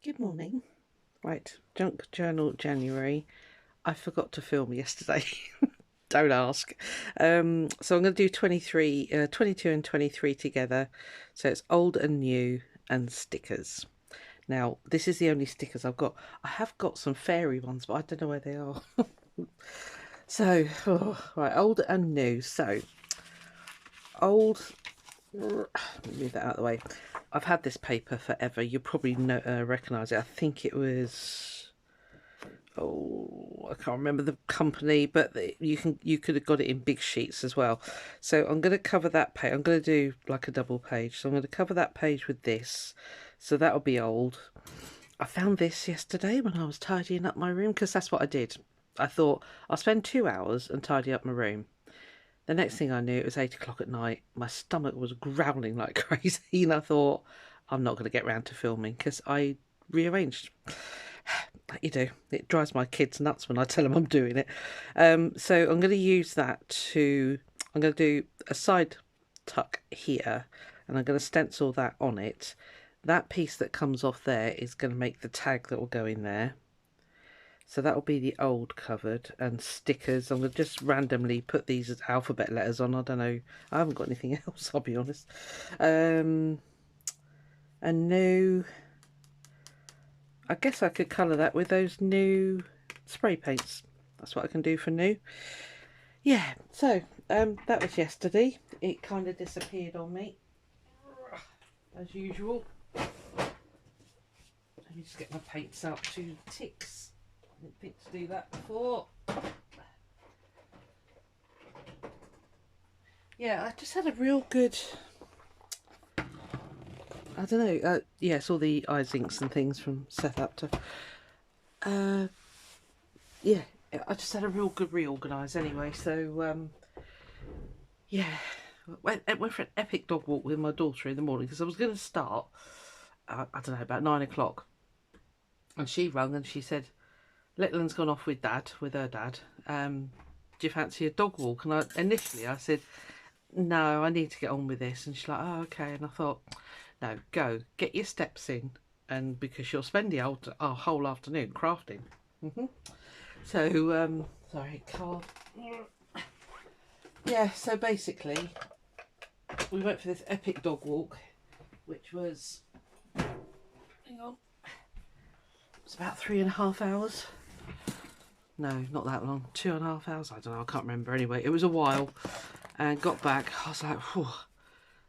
Good morning. Right, Junk Journal January. I forgot to film yesterday. Don't ask. So I'm going to do 22 and 23 together. So it's old and new and stickers. Now, this is the only stickers I've got. I have got some fairy ones, but I don't know where they are. So, right, old and new. So, old... Move that out of the way. I've had this paper forever. You probably recognise it. I think it was... Oh, I can't remember the company, but you could have got it in big sheets as well. So I'm going to cover that page. I'm going to do like a double page. So I'm going to cover that page with this. So that'll be old. I found this yesterday when I was tidying up my room, because that's what I did. I thought I'll spend 2 hours and tidy up my room. The next thing I knew, it was 8 o'clock at night. My stomach was growling like crazy, and I thought, I'm not going to get round to filming because I rearranged. Like you do. It drives my kids nuts when I tell them I'm doing it. So I'm going to use that to... I'm going to do a side tuck here, and I'm going to stencil that on it. That piece that comes off there is going to make the tag that will go in there. So that will be the old covered, and stickers. I'm going to just randomly put these as alphabet letters on. I don't know. I haven't got anything else, I'll be honest. And new... I guess I could colour that with those new spray paints. That's what I can do for new. Yeah, so that was yesterday. It kind of disappeared on me, as usual. Let me just get my paints out to ticks. I didn't think to do that before. Yeah, I just had a real good... I don't know. Yes, all the eyes inks and things from Seth Apter. Yeah, I just had a real good reorganise anyway. So yeah, went for an epic dog walk with my daughter in the morning because I was going to start. I don't know, about 9 o'clock, and she rang and she said, "Little one's gone off with her dad. Do you fancy a dog walk?" And initially I said, "No, I need to get on with this." And she's like, "Oh, okay." And I thought, no, go get your steps in, and because you'll spend the whole afternoon crafting. So sorry, car. Yeah, so basically we went for this epic dog walk, which was, hang on, it was about 3.5 hours. No, not that long, 2.5 hours. I don't know, I can't remember. Anyway, it was a while. And got back, I was like, whew.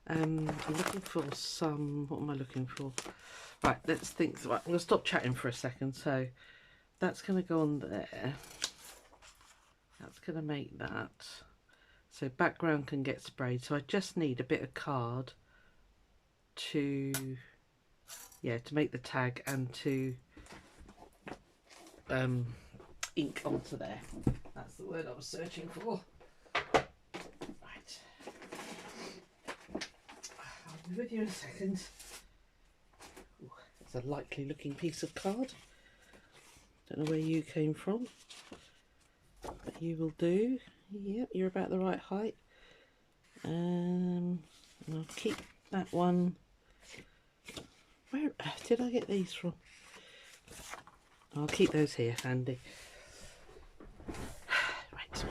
I'm looking for some... What am I looking for? Right, let's think. Right, I'm going to stop chatting for a second. So that's going to go on there. That's going to make that. So background can get sprayed. So I just need a bit of card to... Yeah, to make the tag and to ink onto there. That's the word I was searching for. I'll be with you in a second. Ooh, it's a likely looking piece of card. Don't know where you came from, but you will do. Yep, you're about the right height. And I'll keep that one. Where did I get these from? I'll keep those here handy. Right.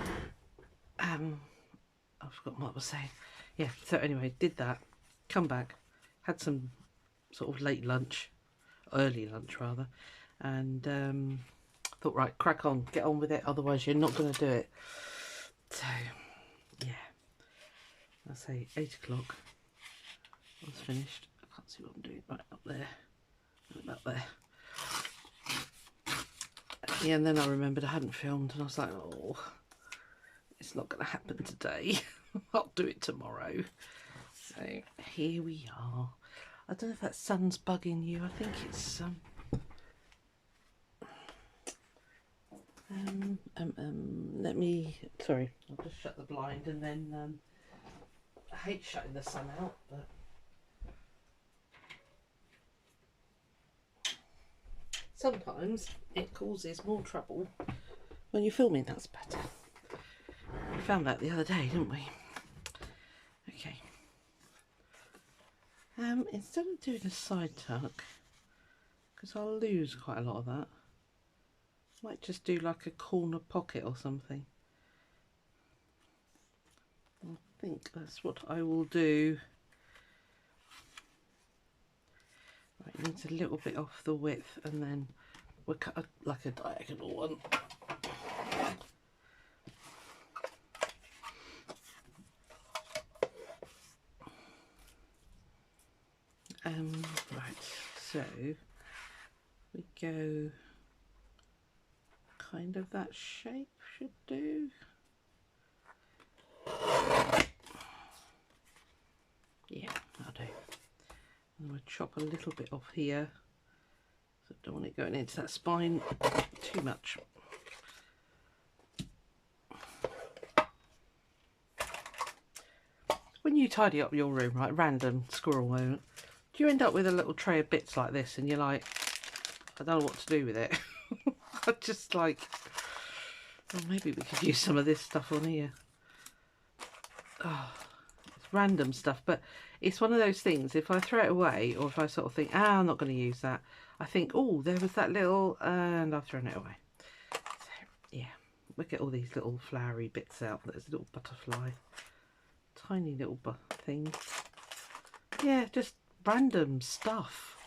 I've forgotten what I was saying. Yeah, so anyway, did that. Come back, had some sort of late lunch, early lunch rather, and thought, right, crack on, get on with it, otherwise you're not going to do it. So yeah, I say 8 o'clock I was finished. I can't see what I'm doing. Right, up there, about there. Yeah, and then I remembered I hadn't filmed, and I was like, oh, it's not going to happen today. I'll do it tomorrow. So here we are. I don't know if that sun's bugging you. I think it's let me, sorry, I'll just shut the blind, and then I hate shutting the sun out, but sometimes it causes more trouble when you're filming. That's better. We found that the other day, didn't we? Okay. Instead of doing a side tuck, because I'll lose quite a lot of that. Might just do like a corner pocket or something. I think that's what I will do. Right, it needs a little bit off the width, and then we'll cut like a diagonal one. Right, so we go kind of that shape should do. Yeah, that'll do. And we'll chop a little bit off here. So I don't want it going into that spine too much. When you tidy up your room, right, random squirrel moment, do you end up with a little tray of bits like this and you're like, I don't know what to do with it? I just like, well, maybe we could use some of this stuff on here. Oh, it's random stuff, but it's one of those things, if I throw it away, or if I sort of think, I'm not going to use that, I think, oh, there was that little, and I've thrown it away. So, yeah, look at all these little flowery bits out. There's a little butterfly, tiny little thing. Yeah, just random stuff.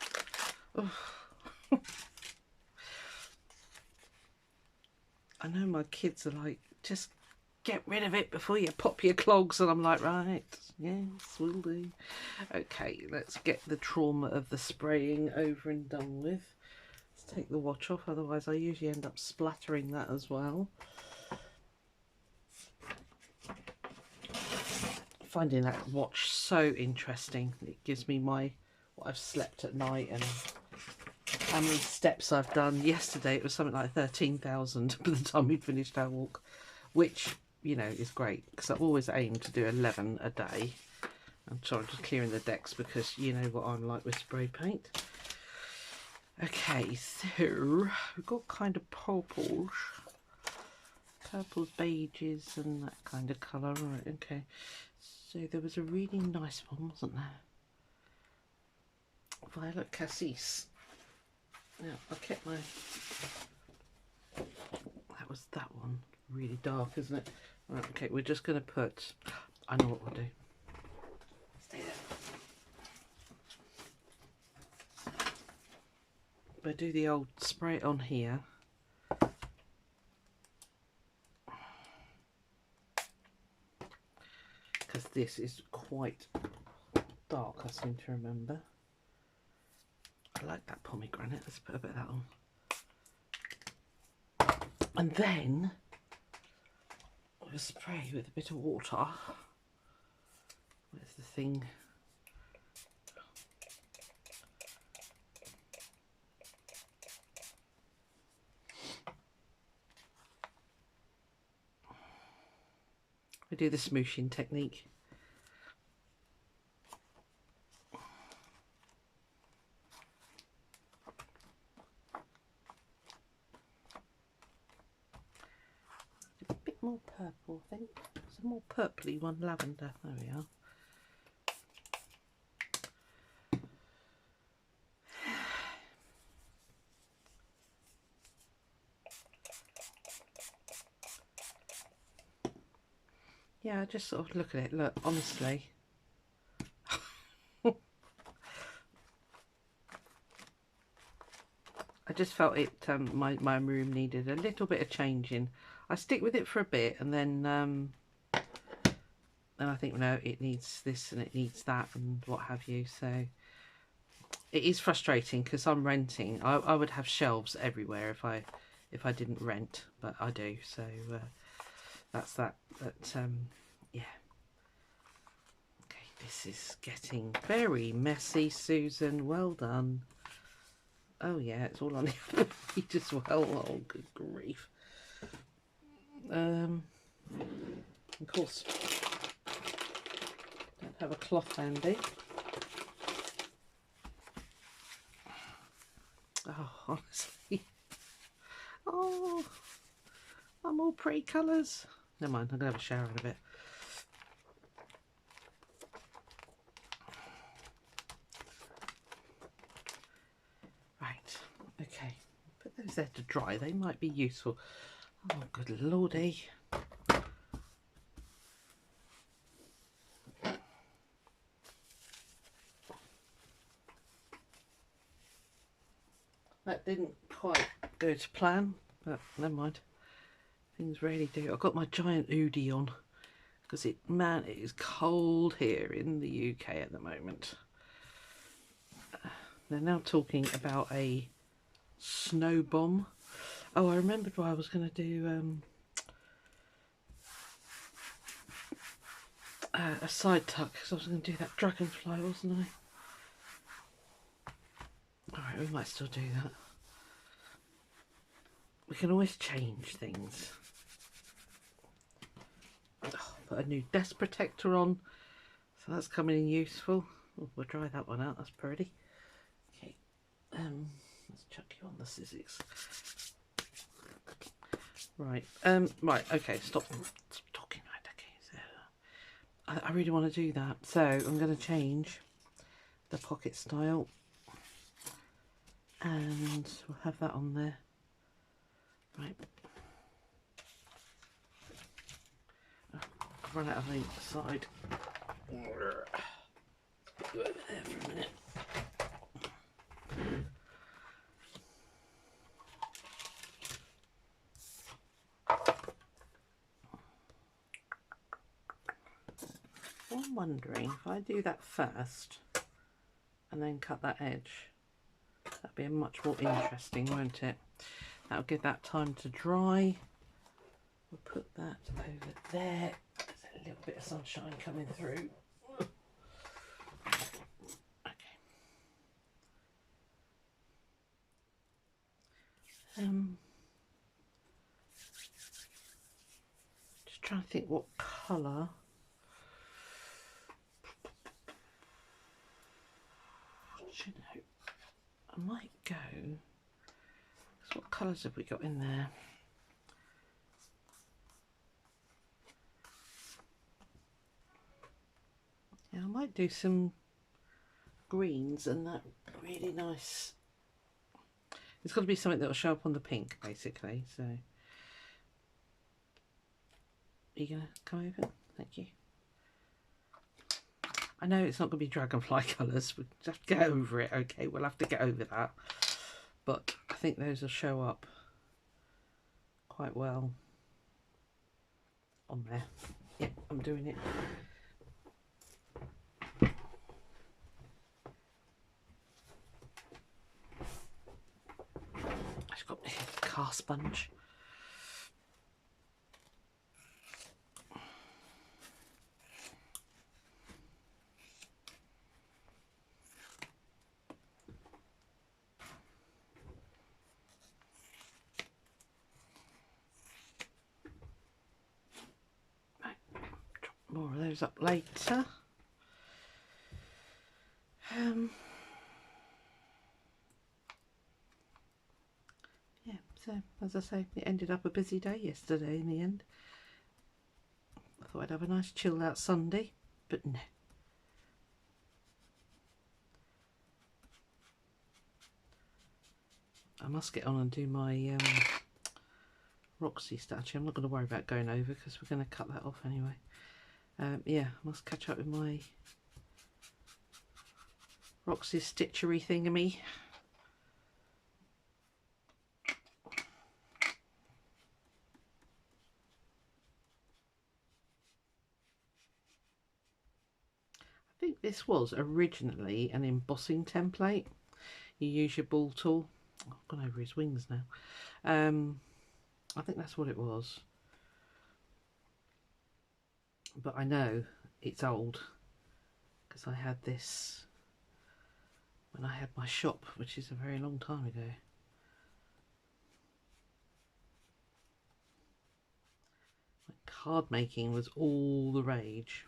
I know my kids are like, just get rid of it before you pop your clogs, and I'm like, right, yes, will do. Okay, let's get the trauma of the spraying over and done with. Let's take the watch off, otherwise I usually end up splattering that as well. Finding that watch so interesting. It gives me what I've slept at night and how many steps I've done. Yesterday it was something like 13,000 by the time we'd finished our walk, which, you know, is great because I've always aimed to do 11 a day. I'm sorry, just clearing the decks because you know what I'm like with spray paint. Okay, so we've got kind of purples, beiges and that kind of colour. Right, okay. So there was a really nice one, wasn't there? Violet Cassis. Yeah, I kept my... That was that one. Really dark, isn't it? Right, okay, we're just going to put... I know what we'll do. Stay there. We'll do the old spray it on here. Because this is quite dark, I seem to remember. I like that pomegranate. Let's put a bit of that on. And then we'll spray with a bit of water. Where's the thing? We do the smooshing technique. A bit more purple, I think. There's a more purpley one, lavender. There we are. Yeah, just sort of look at it. Look, honestly. I just felt it. My room needed a little bit of changing. I stick with it for a bit, and then I think no, it needs this and it needs that and what have you. So it is frustrating because I'm renting. I would have shelves everywhere if I didn't rent, but I do. So that's that. But yeah. Okay, this is getting very messy, Susan. Well done. Oh yeah, it's all on the other page as well. Oh, good grief. Of course, don't have a cloth handy. Oh, honestly. Oh, I'm all pretty colours. Never mind, I'm going to have a shower in a bit. Right, Okay, put those there to dry. They might be useful. Oh, good lordy. That didn't quite go to plan, but never mind. Things really do. I've got my giant hoodie on because it is cold here in the UK at the moment. They're now talking about a snow bomb. Oh, I remembered what I was going to do. A side tuck, because I was going to do that dragonfly, wasn't I? Alright, we might still do that. We can always change things. Oh, put a new desk protector on, so that's coming in useful. Oh, we'll dry that one out, that's pretty. Okay, let's chuck you on the scissors. Right, right, okay, stop talking. Right, okay, so I really want to do that, so I'm going to change the pocket style, and we'll have that on there. Right, I've run out of ink side. Put you over there for a minute. I'm wondering if I do that first and then cut that edge, that'd be much more interesting, won't it? That'll give that time to dry. We'll put that over there. There's a little bit of sunshine coming through. Okay. Just trying to think what colour. You know, I might go. What colours have we got in there? Yeah, I might do some greens and that really nice. It's got to be something that will show up on the pink, basically. So, are you gonna come over? Thank you. I know it's not going to be dragonfly colours. We'll have to get over it. Okay, we'll have to get over that. But I think those will show up quite well on there. Yep, I'm doing it. I've got a car sponge. More of those up later. Yeah, so as I say, it ended up a busy day yesterday in the end. I thought I'd have a nice chilled out Sunday, but no. I must get on and do my Roxy statue. I'm not going to worry about going over because we're going to cut that off anyway. Yeah, I must catch up with my Roxy stitchery thingamy. I think this was originally an embossing template. You use your ball tool. Oh, I've gone over his wings now. I think that's what it was. But I know it's old because I had this when I had my shop, which is a very long time ago. Card making was all the rage.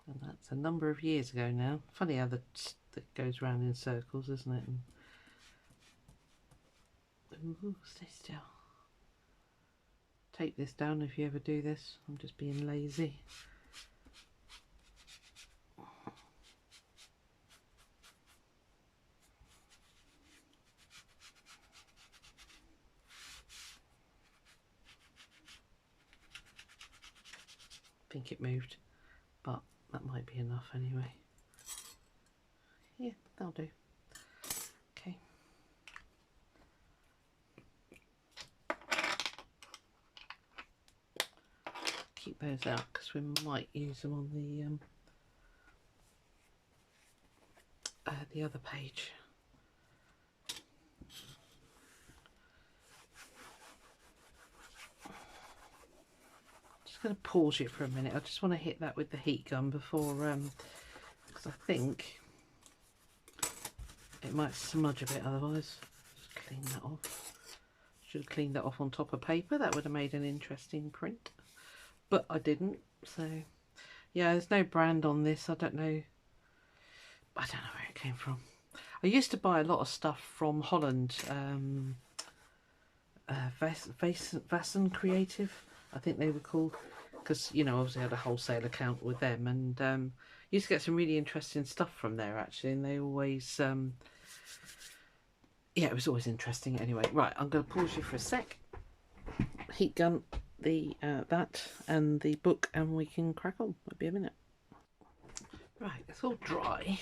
And that's a number of years ago now. Funny how that goes round in circles, isn't it? And, ooh, stay still. Take this down if you ever do this. I'm just being lazy. think it moved, but that might be enough anyway. Yeah, that'll do. Okay. Keep those out because we might use them on the other page. Just going to pause it for a minute. I just want to hit that with the heat gun before, because I think it might smudge a bit otherwise. Just clean that off. Should have cleaned that off on top of paper. That would have made an interesting print, but I didn't. So yeah, there's no brand on this. I don't know where it came from. I used to buy a lot of stuff from Holland. Vassen Creative, I think they were called, because you know, obviously I had a wholesale account with them, and used to get some really interesting stuff from there actually, and they always yeah, it was always interesting. Anyway, right, I'm going to pause you for a sec, heat gun the that and the book, and we can crack on. Might be a minute. Right, it's all dry.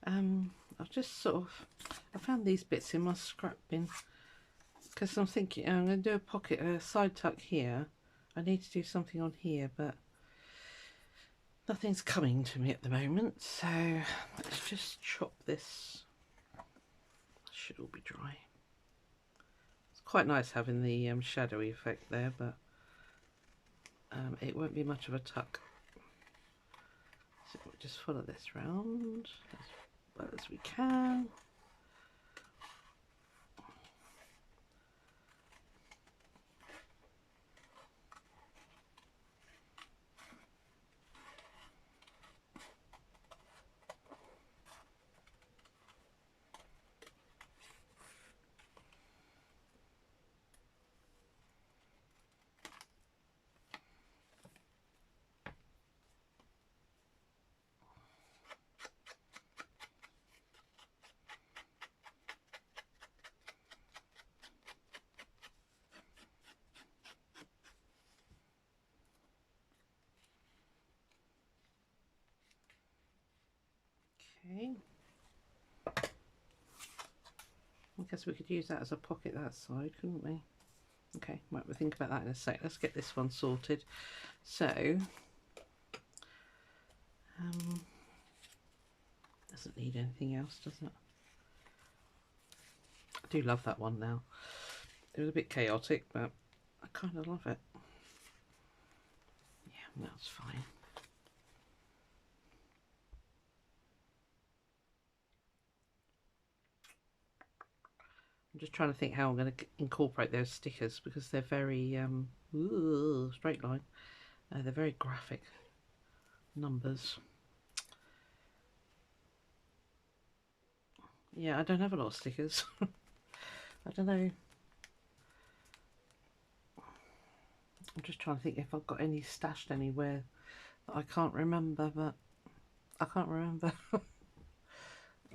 I've just sort of, I found these bits in my scrap bin because I'm thinking I'm going to do a pocket, a side tuck here. I need to do something on here, but nothing's coming to me at the moment, so let's just chop this. Should all be dry. It's quite nice having the shadowy effect there, but it won't be much of a tuck. So we'll just follow this round as well as we can. Okay. I guess we could use that as a pocket that side, couldn't we? Okay, might we'll think about that in a sec. Let's get this one sorted. So, doesn't need anything else, does it? I do love that one now. It was a bit chaotic, but I kind of love it. Yeah, that's fine. I'm just trying to think how I'm going to incorporate those stickers because they're very straight line. They're very graphic numbers. Yeah, I don't have a lot of stickers. I don't know. I'm just trying to think if I've got any stashed anywhere that I can't remember, but I can't remember.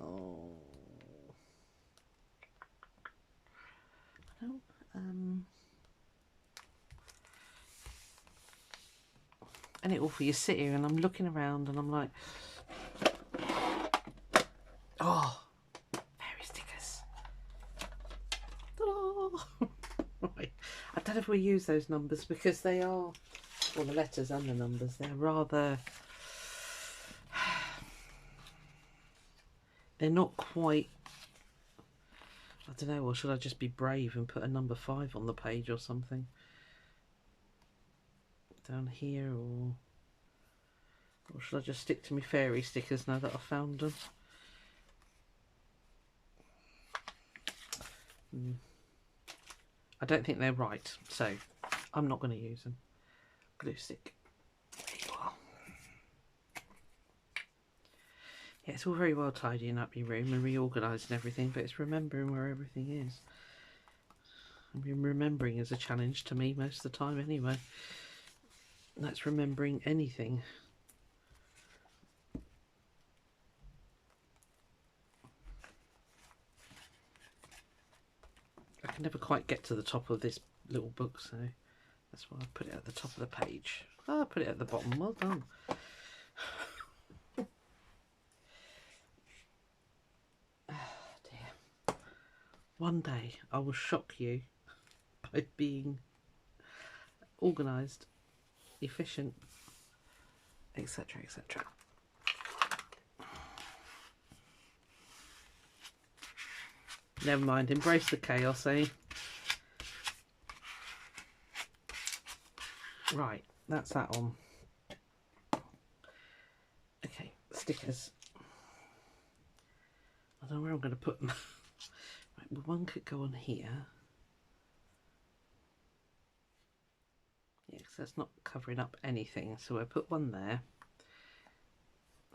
Oh. I don't, and it awful, you sit here and I'm looking around and I'm like, oh, fairy stickers. Right. I don't know if we use those numbers because they are, well, the letters and the numbers, they're rather, they're not quite, I don't know, or should I just be brave and put a number 5 on the page or something? Down here, or should I just stick to my fairy stickers now that I've found them? I don't think they're right, so I'm not going to use them. Glue stick. There you are. Yeah, it's all very well tidying up your room and reorganising everything, but it's remembering where everything is. I mean, remembering is a challenge to me most of the time anyway. That's remembering anything. I can never quite get to the top of this little book, so that's why I put it at the top of the page. Oh, put it at the bottom. Well done. Oh dear. One day I will shock you by being organised, efficient, etc., etc. Never mind, embrace the chaos, eh? Right, that's that on. Okay, stickers. I don't know where I'm going to put them. Right, well, one could go on here. Yeah, because that's not covering up anything. So we'll put one there.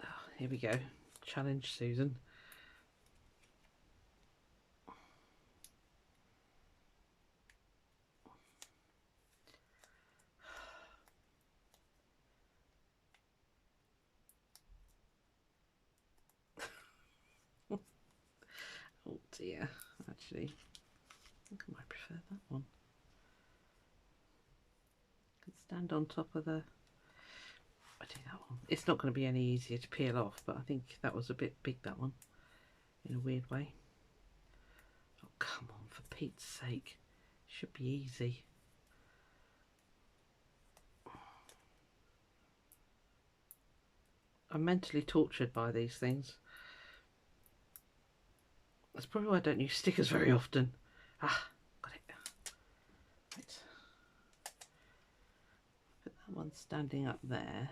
Oh, here we go. Challenge Susan. Oh dear, actually, I think I might prefer that one. Could stand on top of the... I do that one. It's not going to be any easier to peel off, but I think that was a bit big, that one, in a weird way. Oh, come on, for Pete's sake. Should be easy. I'm mentally tortured by these things. That's probably why I don't use stickers very often. Ah, got it. Right. Put that one standing up there.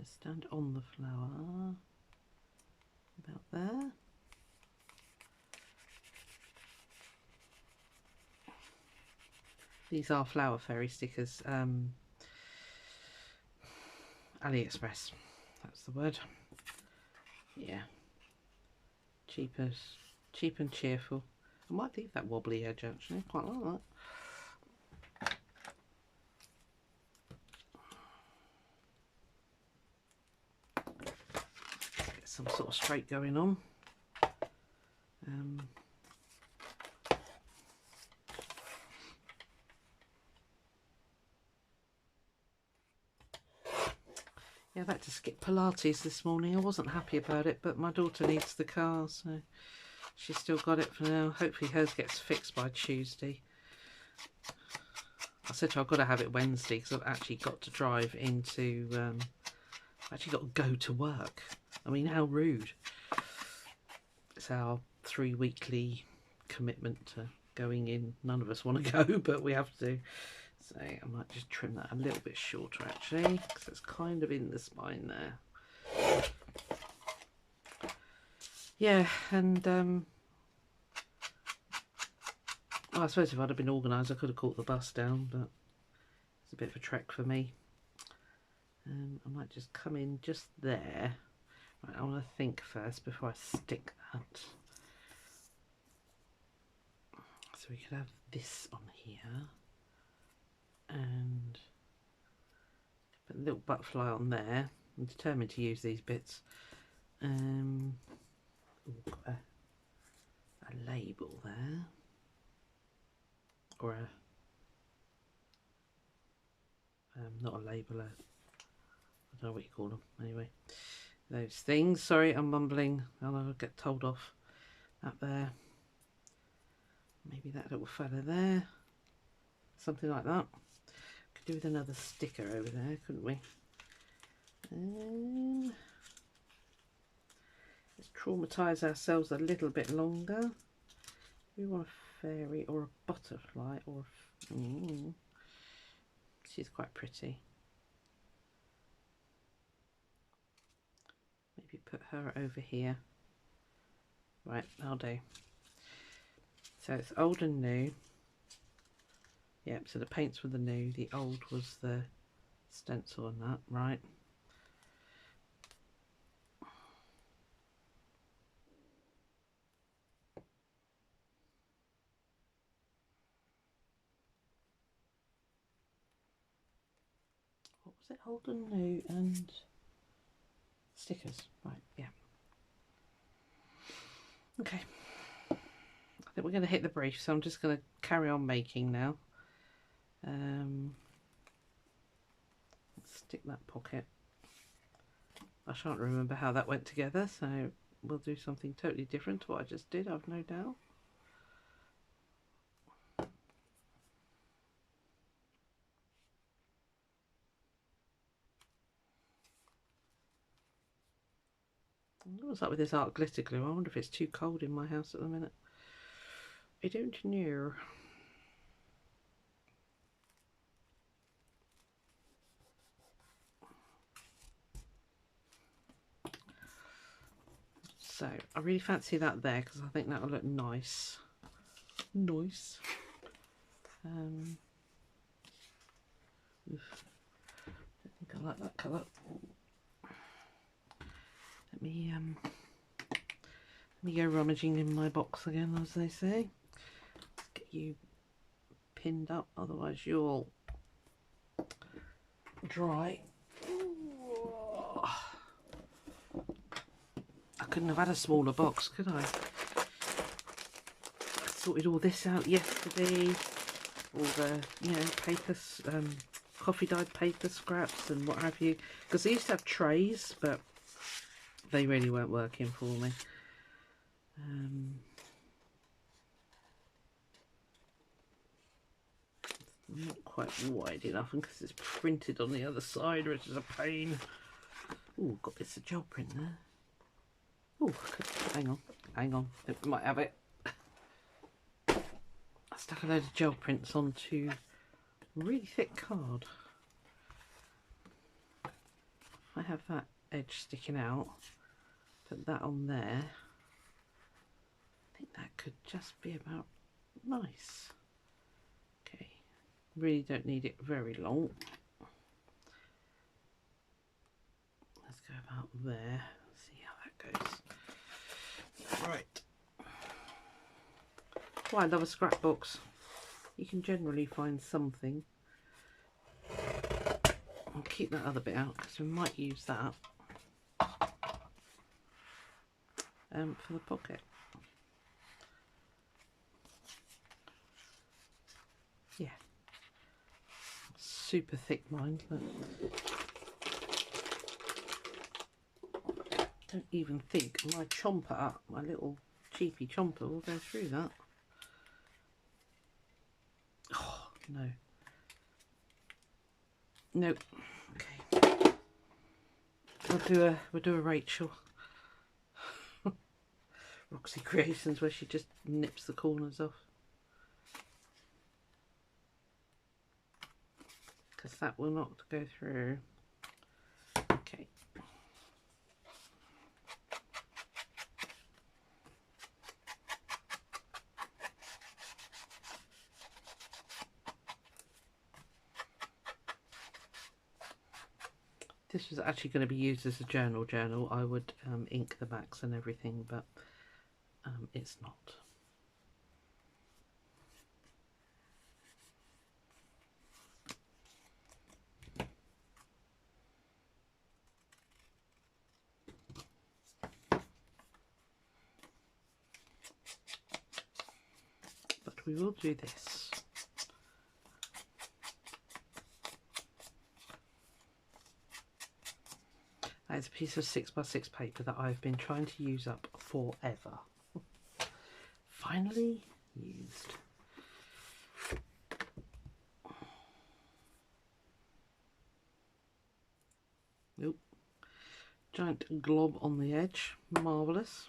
Stand on the flower. About there. These are flower fairy stickers. AliExpress. That's the word. Yeah. Cheap and cheerful. I might leave that wobbly edge actually. Quite like that. Get some sort of straight going on. Yeah, I've had to skip Pilates this morning. I wasn't happy about it, but my daughter needs the car, so she's still got it for now. Hopefully hers gets fixed by Tuesday. I said to her I've got to have it Wednesday because I've actually got to drive into... I've actually got to go to work. I mean, how rude. It's our 3 weekly commitment to going in. None of us want to go, but we have to. So I might just trim that a little bit shorter actually, because it's kind of in the spine there. Yeah, and well, I suppose if I'd have been organised I could have caught the bus down, but it's a bit of a trek for me. I might just come in just there. Right, I want to think first before I stick that. So we could have this on here. And put a little butterfly on there. I'm determined to use these bits. Ooh, got a label there, or a not a label. I don't know what you call them. Anyway, those things. Sorry, I'm mumbling. I'll get told off. Up there. Maybe that little fella there. Something like that. Could do with another sticker over there, couldn't we? Let's traumatise ourselves a little bit longer. We want a fairy or a butterfly or a... she's quite pretty. Maybe put her over here. Right, that'll do. So it's old and new. Yep, so the paints were the new, the old was the stencil on that, right. What was it, old and new and stickers, right, yeah. Okay, I think we're going to hit the brief, so I'm just going to carry on making now. stick that pocket. I shan't remember how that went together, so we'll do something totally different to what I just did, I've no doubt. What's up with this art glitter glue? I wonder if it's too cold in my house at the minute. I don't know. So I really fancy that there because I think that will look nice. Nice. Don't think I like that colour. Let me go rummaging in my box again, as they say. Let's get you pinned up, otherwise you'll dry. I couldn't have had a smaller box, could I? I sorted all this out yesterday. All the, you know, paper, coffee dyed paper scraps and what have you. Because I used to have trays, but they really weren't working for me. Not quite wide enough, and because it's printed on the other side, which is a pain. Oh, got bits of gel print there. Oh, hang on, it might have it. I stuck a load of gel prints onto really thick card. I have that edge sticking out. Put that on there. I think that could just be about nice. Okay, really don't need it very long. Let's go about there. See how that goes. Right. Well, I love a scrapbox. You can generally find something. I'll keep that other bit out because we might use that for the pocket. Yeah. Super thick mine, but don't even think my chomper, my little cheapy chomper, will go through that. Oh, no. Nope. Okay. We'll do a Rachel. Roxy Creations, where she just nips the corners off. Because that will not go through. Okay. This was actually going to be used as a journal. I would ink the backs and everything, but it's not. But we will do this. That is a piece of 6x6 paper that I've been trying to use up forever. Finally used. Nope. Giant glob on the edge. Marvellous.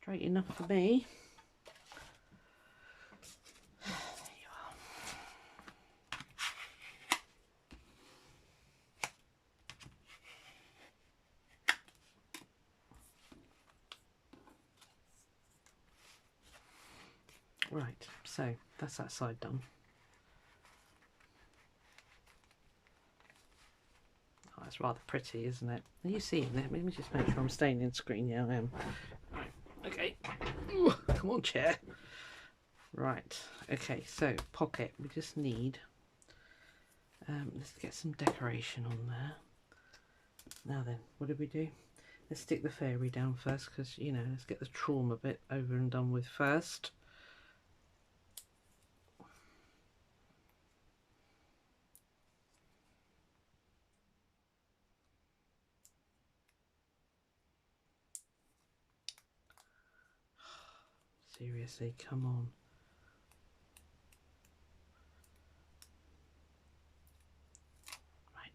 Straight enough for me. There you are. Right, so that's that side done. Oh, it's rather pretty, isn't it? Are you seeing that? Let me just make sure I'm staying in screen. Yeah, I am. Right, okay. Ooh, come on, chair. Right, okay, so pocket, we just need, let's get some decoration on there. Now then, what did we do? Let's stick the fairy down first, because, you know, let's get the trauma bit over and done with first. Seriously, come on. Right.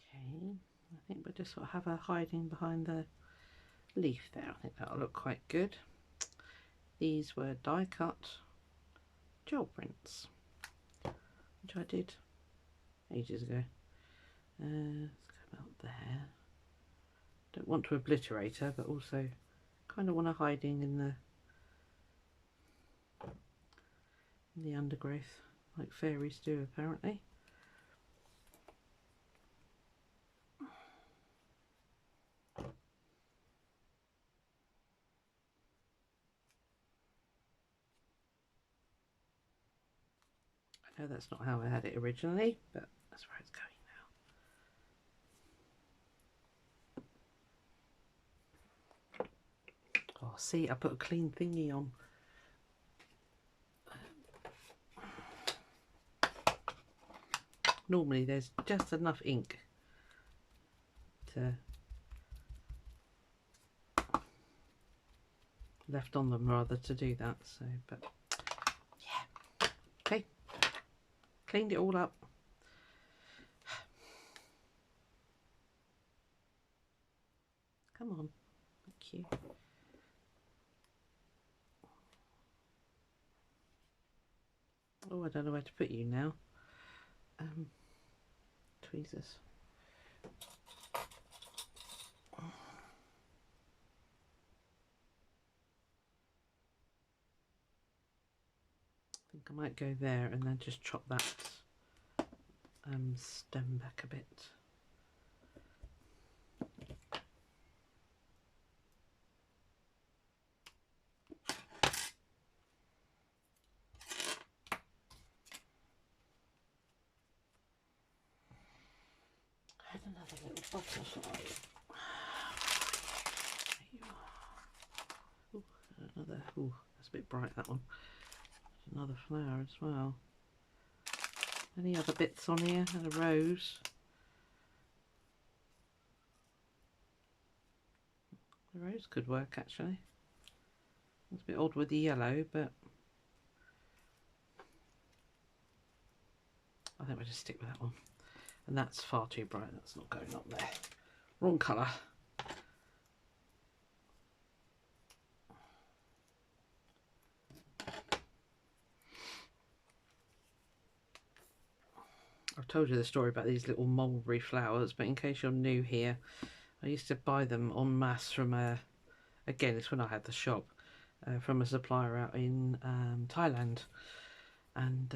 Okay, I think we'll just sort of have her hiding behind the leaf there. I think that'll look quite good. These were die cut gel prints, which I did ages ago. Let's go about there. Don't want to obliterate her, but also kind of want her hiding in the undergrowth, like fairies do apparently. I know that's not how I had it originally, but that's where it's going now. Oh, see, I put a clean thingy on. Normally there's just enough ink to left on them rather to do that, so, but yeah, okay, cleaned it all up. Come on, thank you. Oh, I don't know where to put you now. Tweezers. I think I might go there and then just chop that stem back a bit. I had another little butterfly. There you are. Ooh, another. Ooh, that's a bit bright, that one. Another flower as well. Any other bits on here? And a rose. The rose could work actually. It's a bit odd with the yellow, but I think we'll just stick with that one. And that's far too bright, that's not going up there. Wrong colour. I've told you the story about these little mulberry flowers, but in case you're new here, I used to buy them en masse from again, it's when I had the shop, from a supplier out in Thailand. And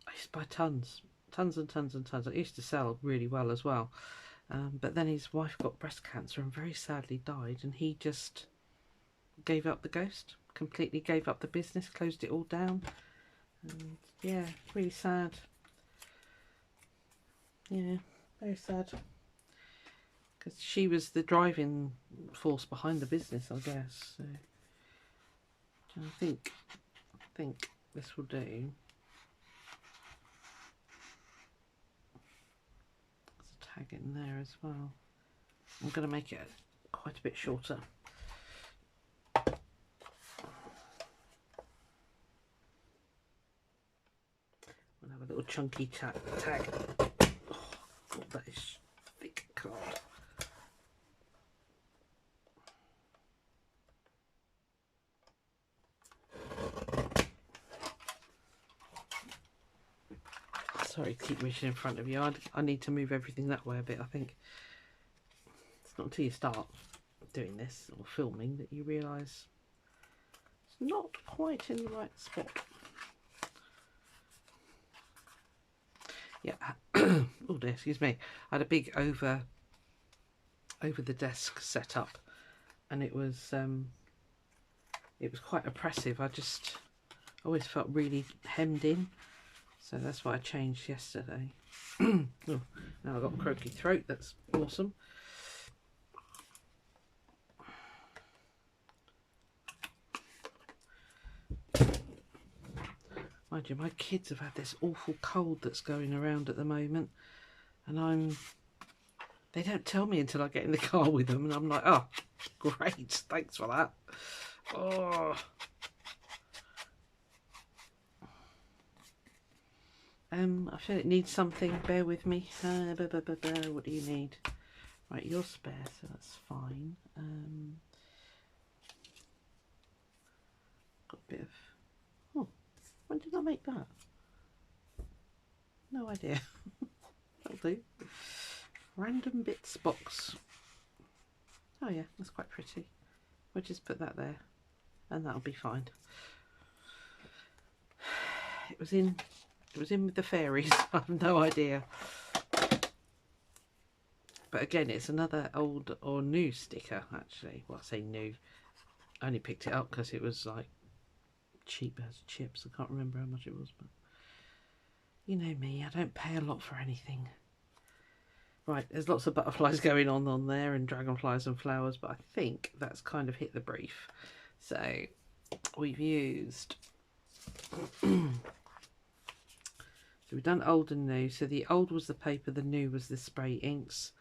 I used to buy tons and tons and tons. It used to sell really well as well. But then his wife got breast cancer and very sadly died, and he just gave up the ghost, completely gave up the business, closed it all down. And yeah, really sad. Yeah, very sad. Because she was the driving force behind the business, I guess. So I think this will do. There's a tag in there as well. I'm going to make it quite a bit shorter. We'll have a little chunky tag. Oh, God, that is thick card. Sorry, keep reaching in front of you. I need to move everything that way a bit, I think. It's not until you start doing this or filming that you realise it's not quite in the right spot. Yeah. Oh dear, excuse me. I had a big over the desk set up, and it was quite oppressive. I just always felt really hemmed in, so that's why I changed yesterday. Oh, now I've got a croaky throat. That's awesome. Mind you, my kids have had this awful cold that's going around at the moment, and they don't tell me until I get in the car with them, and I'm like, oh, great, thanks for that. Oh. I feel it needs something. Bear with me. What do you need? Right, you're spare, so that's fine. Got a bit of... Oh, when did I make that? No idea. That'll do. Random bits box. Oh yeah, that's quite pretty. We'll just put that there, and that'll be fine. It was in with the fairies. I have no idea. But again, it's another old or new sticker, actually. Well, I say new. I only picked it up because it was like cheap as chips. I can't remember how much it was, but you know me, I don't pay a lot for anything. Right, there's lots of butterflies going on there, and dragonflies and flowers, but I think that's kind of hit the brief. So we've used... So we've done old and new. So the old was the paper, the new was the spray inks.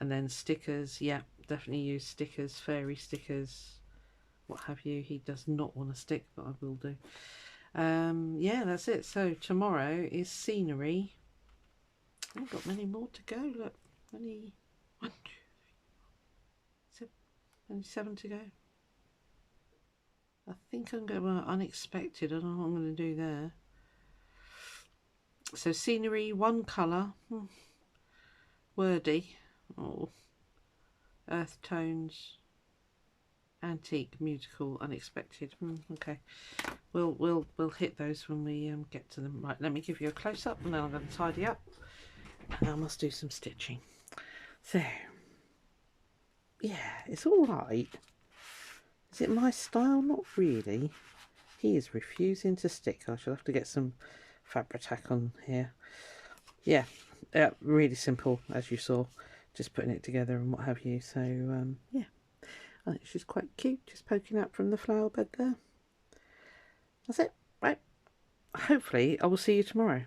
And then stickers, yeah, definitely use stickers, fairy stickers, what have you. He does not want to stick, but I will do. Yeah, that's it. So tomorrow is scenery. I've got many more to go. Look, only 1, 2, 3, 4, 7, only 7 to go. I think I'm going to unexpected. I don't know what I'm going to do there. So scenery, one colour, wordy, oh, earth tones, antique, musical, unexpected. Okay, we'll hit those when we get to them. Right, let me give you a close up, and then I'm going to tidy up, and I must do some stitching. So yeah, it's all right. Is it my style? Not really. He is refusing to stick. I shall have to get some Fabri-Tac on here. Yeah, really simple, as you saw, just putting it together and what have you. So yeah, I think she's quite cute, just poking out from the flower bed there. That's it. Right, hopefully I will see you tomorrow.